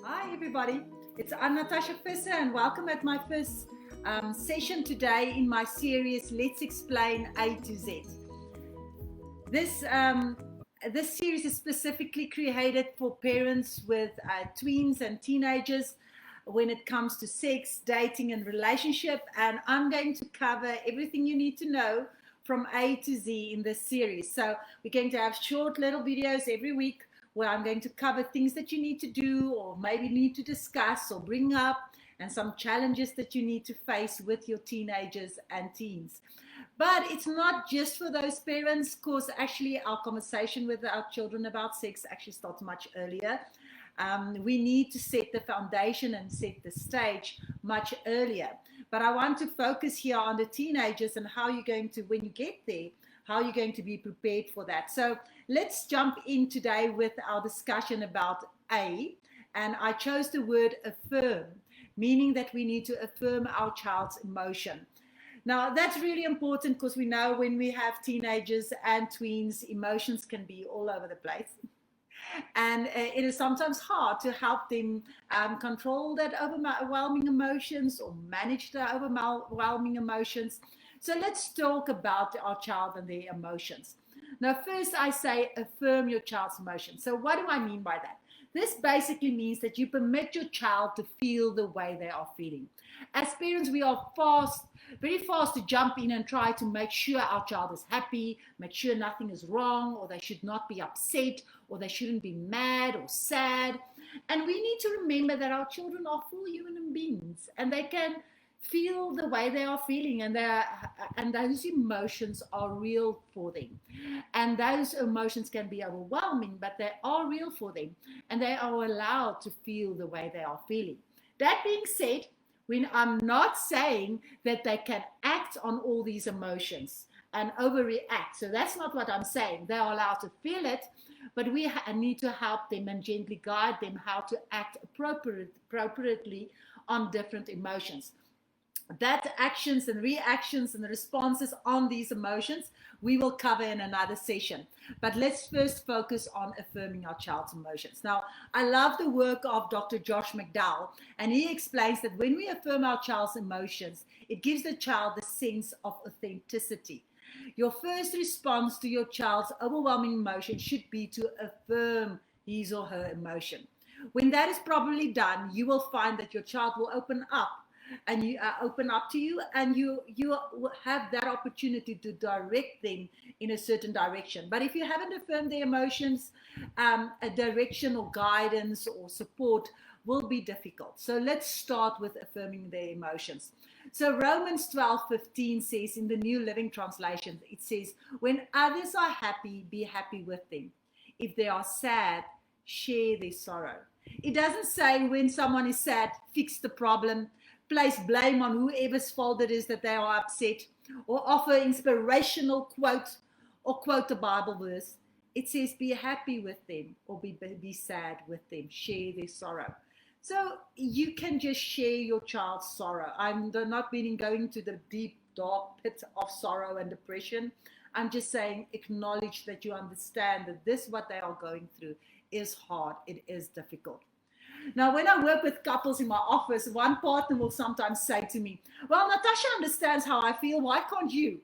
Hi everybody, I'm Natasha Visser and welcome at my first session today in my series Let's Explain A to Z. This, um, this series is specifically created for parents with tweens and teenagers when it comes to sex, dating and relationship, and I'm going to cover everything you need to know from A to Z in this series. So we're going to have short little videos every week where I'm going to cover things that you need to do or maybe need to discuss or bring up, and some challenges that you need to face with your teenagers and teens. But it's not just for those parents, because actually our conversation with our children about sex actually starts much earlier. We need to set the foundation and set the stage much earlier. But I want to focus here on the teenagers and how you're going to, when you get there, how you're going to be prepared for that. So let's jump in today with our discussion about A. And I chose the word affirm, meaning that we need to affirm our child's emotion. Now, that's really important because we know when we have teenagers and tweens, emotions can be all over the place. And it is sometimes hard to help them control that overwhelming emotions or manage the overwhelming emotions. So let's talk about our child and their emotions. Now, first I say affirm your child's emotions. So what do I mean by that? This basically means that you permit your child to feel the way they are feeling. As parents, we are very fast to jump in and try to make sure our child is happy, make sure nothing is wrong, or they should not be upset, or they shouldn't be mad or sad. And we need to remember that our children are full human beings and they can feel the way they are feeling, and those emotions are real for them, and those emotions can be overwhelming, but they are real for them and they are allowed to feel the way they are feeling. That being said, when I'm not saying that they can act on all these emotions and overreact, so that's not what I'm saying. They are allowed to feel it, but we need to help them and gently guide them how to act appropriately on different emotions. That actions and reactions and responses on these emotions we will cover in another session. But let's first focus on affirming our child's emotions. Now, I love the work of Dr. Josh McDowell, and he explains that when we affirm our child's emotions, it gives the child the sense of authenticity. Your first response to your child's overwhelming emotion should be to affirm his or her emotion. When that is properly done, you will find that your child will open up and you open up to you, and you have that opportunity to direct them in a certain direction. But if you haven't affirmed their emotions, a direction or guidance or support will be difficult. So let's start with affirming their emotions. So Romans 12:15 says in the New Living Translation, it says, when others are happy, be happy with them. If they are sad, share their sorrow. It doesn't say when someone is sad, fix the problem, place blame on whoever's fault it is that they are upset, or offer inspirational quote or quote a Bible verse. It says be happy with them or be sad with them, share their sorrow. So you can just share your child's sorrow. I'm not meaning going to the deep, dark pit of sorrow and depression. I'm just saying acknowledge that you understand that this, what they are going through, is hard. It is difficult. Now, when I work with couples in my office, one partner will sometimes say to me, well, Natasha understands how I feel. Why can't you?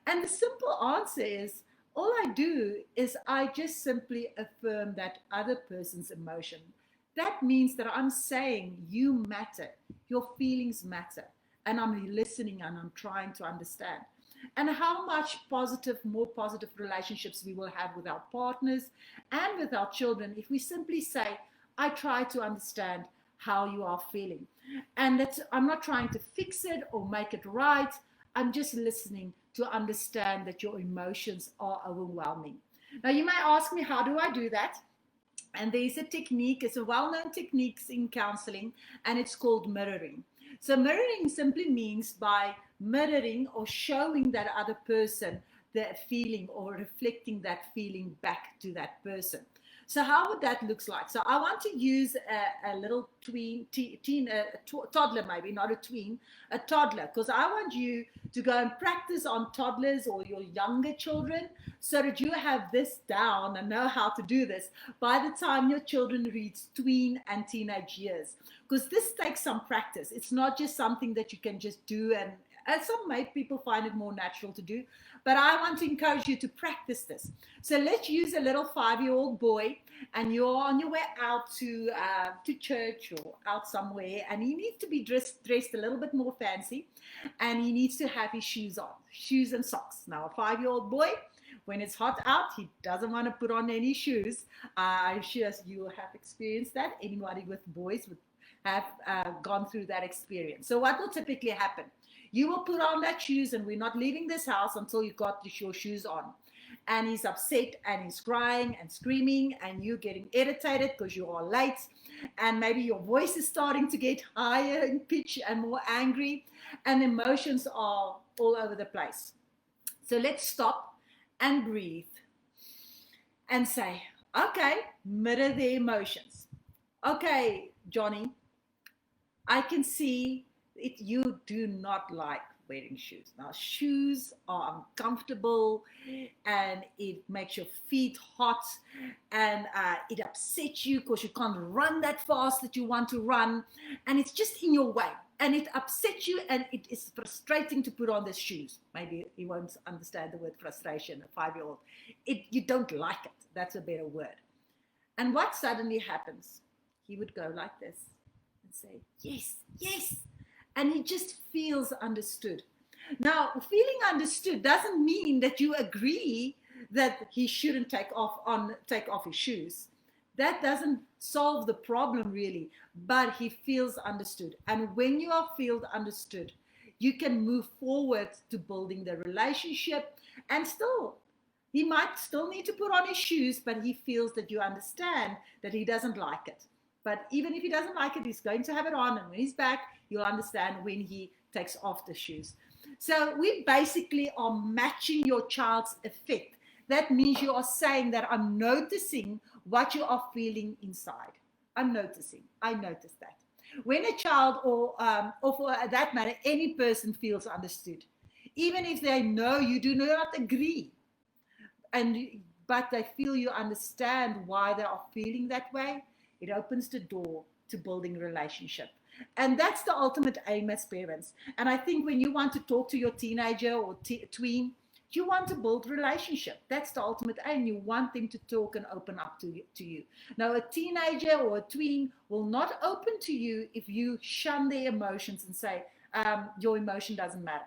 And the simple answer is, all I do is I just simply affirm that other person's emotion. That means that I'm saying you matter, your feelings matter, and I'm listening and I'm trying to understand. And how much more positive relationships we will have with our partners and with our children if we simply say, I try to understand how you are feeling. And that I'm not trying to fix it or make it right. I'm just listening to understand that your emotions are overwhelming. Now, you may ask me, how do I do that? And there's a technique, it's a well-known technique in counseling, and it's called mirroring. So mirroring simply means by mirroring or showing that other person the feeling or reflecting that feeling back to that person. So how would that look like? So I want to use a little toddler, maybe not a tween, a toddler, because I want you to go and practice on toddlers or your younger children so that you have this down and know how to do this by the time your children reach tween and teenage years. Because this takes some practice. It's not just something that you can just do, and some people find it more natural to do. But I want to encourage you to practice this. So let's use a little 5-year-old boy, and you're on your way out to church or out somewhere, and he needs to be dressed a little bit more fancy, and he needs to have his shoes on, shoes and socks. Now, a 5-year-old boy, when it's hot out, he doesn't want to put on any shoes. I'm sure you have experienced that. Anybody with boys would have gone through that experience. So what will typically happen? You will put on that shoes, and we're not leaving this house until you got your shoes on. And he's upset, and he's crying and screaming, and you're getting irritated because you are late, and maybe your voice is starting to get higher in pitch and more angry, and emotions are all over the place. So let's stop and breathe and say, okay, mirror the emotions. Okay, Johnny, I can see you do not like wearing shoes. Now, shoes are uncomfortable, and it makes your feet hot, and it upsets you because you can't run that fast that you want to run, and it's just in your way, and it upsets you, and it is frustrating to put on the shoes. Maybe you won't understand the word frustration, a 5-year-old. You don't like it. That's a better word. And what suddenly happens? He would go like this and say, yes, yes. And he just feels understood. Now, feeling understood doesn't mean that you agree that he shouldn't take off his shoes. That doesn't solve the problem really, but he feels understood. And when you are feel understood, you can move forward to building the relationship, and he might still need to put on his shoes, but he feels that you understand that he doesn't like it. But even if he doesn't like it, he's going to have it on. And when he's back, you'll understand when he takes off the shoes. So we basically are matching your child's effect. That means you are saying that I'm noticing what you are feeling inside. I'm noticing. I notice that. When a child or for that matter, any person feels understood, even if they know you do not agree, but they feel you understand why they are feeling that way, it opens the door to building relationship. And that's the ultimate aim as parents. And I think when you want to talk to your teenager or tween, you want to build relationship. That's the ultimate aim. You want them to talk and open up to you. Now, a teenager or a tween will not open to you if you shun their emotions and say, your emotion doesn't matter.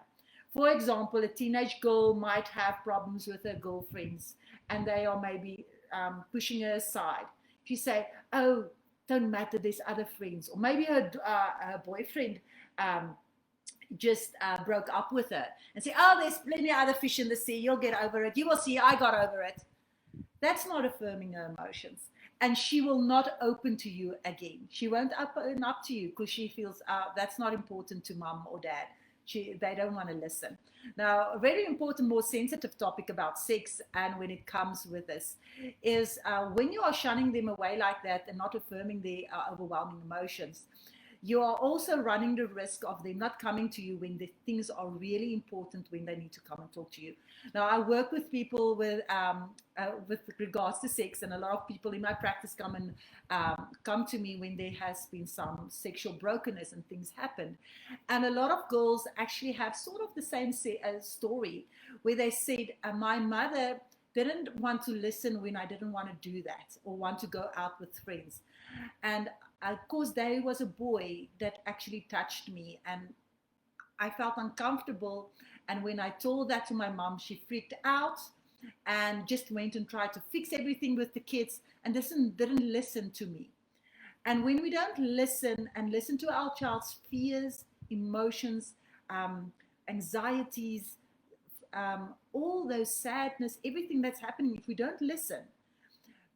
For example, a teenage girl might have problems with her girlfriends, and they are maybe pushing her aside. If you say, oh, don't matter, there's other friends. Or maybe her boyfriend just broke up with her and say, oh, there's plenty of other fish in the sea. You'll get over it. You will see, I got over it. That's not affirming her emotions. And she will not open to you again. She won't open up to you because she feels that's not important to mom or dad. They don't want to listen. Now, a very important, more sensitive topic about sex, and when it comes with this, is when you are shunning them away like that and not affirming their overwhelming emotions, you are also running the risk of them not coming to you when the things are really important, when they need to come and talk to you. Now, I work with people with regards to sex, and a lot of people in my practice come to me when there has been some sexual brokenness and things happen. And a lot of girls actually have sort of the same story, where they said, my mother didn't want to listen when I didn't want to do that or want to go out with friends. And of course, there was a boy that actually touched me, and I felt uncomfortable. And when I told that to my mom, she freaked out and just went and tried to fix everything with the kids and didn't listen to me. And when we don't listen and listen to our child's fears, emotions, anxieties, all those sadness, everything that's happening, if we don't listen,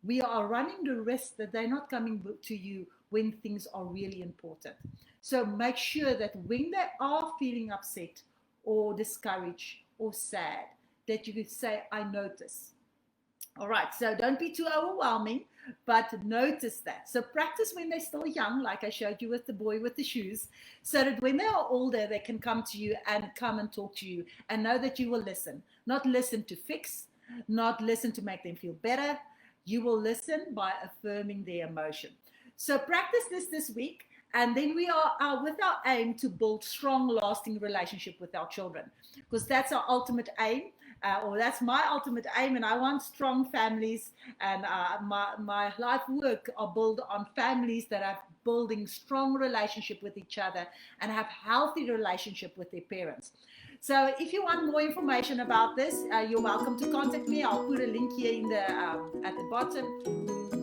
we are running the risk that they're not coming to you when things are really important. So make sure that when they are feeling upset or discouraged or sad, that you could say, I notice. All right, so don't be too overwhelming, but notice that. So practice when they're still young, like I showed you with the boy with the shoes, so that when they are older, they can come to you and come and talk to you and know that you will listen. Not listen to fix, not listen to make them feel better. You will listen by affirming their emotion. So practice this week, and then we are with our aim to build strong, lasting relationship with our children, because that's our ultimate aim. Or that's my ultimate aim, and I want strong families, and my life work are built on families that are building strong relationship with each other and have healthy relationship with their parents. So if you want more information about this, you're welcome to contact me. I'll put a link here in the at the bottom.